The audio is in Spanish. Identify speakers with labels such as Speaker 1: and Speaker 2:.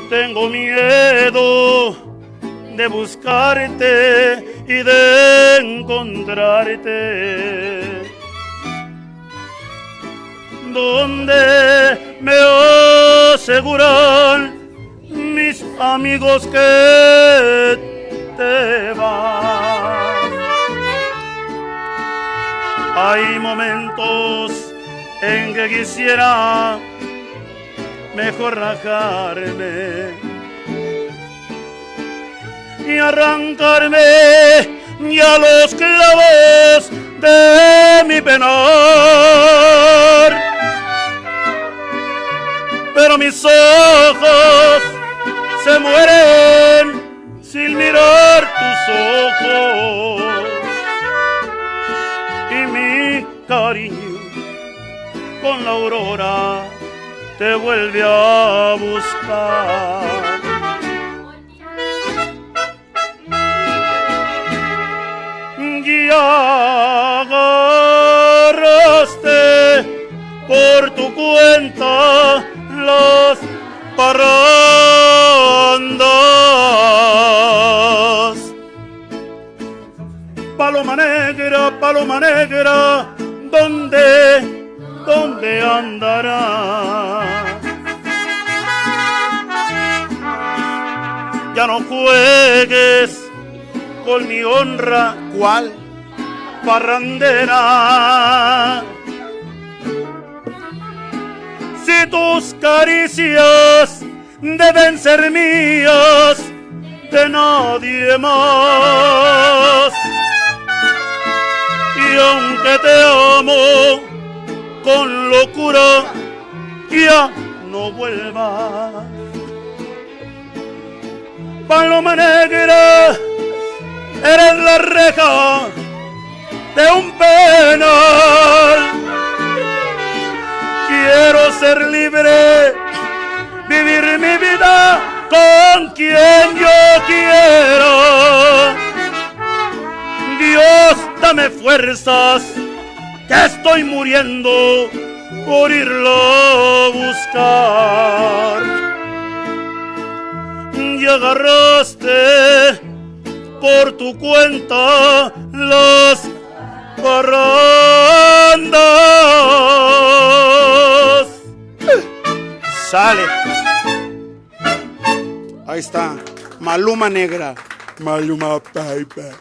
Speaker 1: Tengo miedo de buscarte y de encontrarte donde me aseguran mis amigos que te vas. Hay momentos en que quisiera mejor rajarme y arrancarme ya los clavos de mi penar, pero mis ojos se mueren sin mirar tus ojos y mi cariño con la aurora te vuelve a buscar. Ya agarraste por tu cuenta las parrandas. Paloma negra, ¿dónde andarás? Ya no juegues con mi honra.
Speaker 2: ¿Cuál?
Speaker 1: Parrandera. Si tus caricias deben ser mías, de nadie más. Y aunque te amo con locura, ya no vuelvas. Paloma negra, eres la reja de un penal. Quiero ser libre, vivir mi vida con quien yo quiera. Dios, dame fuerzas, que estoy muriendo por irlo a buscar. Y agarraste por tu cuenta las parrandas.
Speaker 2: Sale. Ahí está. Maluma negra. Maluma baby.